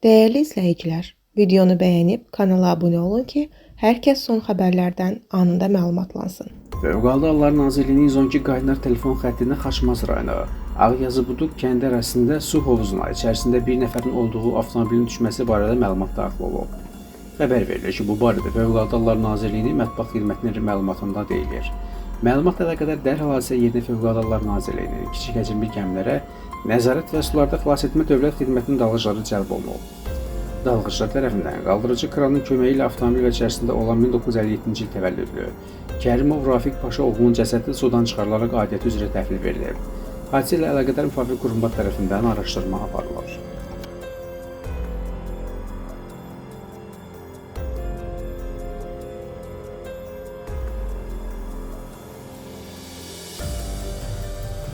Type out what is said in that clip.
Değerli izləyicilər, videonu bəyənib kanala abunə olun ki, hər kəs son xəbərlərdən anında məlumatlansın. Fövqəladə Hallar Nazirliyinin 112 qaynar telefon xəttində Xaçmaz rayonu Ağyazıbuduq kəndi ərazisində su hovuzuna içərisində bir nəfərin olduğu avtomobilin düşməsi barədə məlumat daxil olub. Xəbər verilir ki, bu barədə Fövqəladə Hallar Nazirliyinin mətbuat xidmətinin məlumatında deyilir. Məlumat əlaqədar dərhal hadisə yerinə Fövqəladə Hallar Nazirliyinin kiçik həcmli gəmilərə nəzarət və sularda xilasetmə dövlət xidmətinin dalğıçları cəlb olunub. Dalğıçlar tərəfindən qaldırıcı kranın köməyi ilə avtomobil içərisində olan 1957-ci il təvəllüdlü Kərimov Rafiq Paşa oğlunun cəsədi sudan çıxarılaraq aidiyyəti üzrə təhvil verilib. Hadisə ilə əlaqədar müvafiq qurumlar tərəfindən araşdırma aparılır.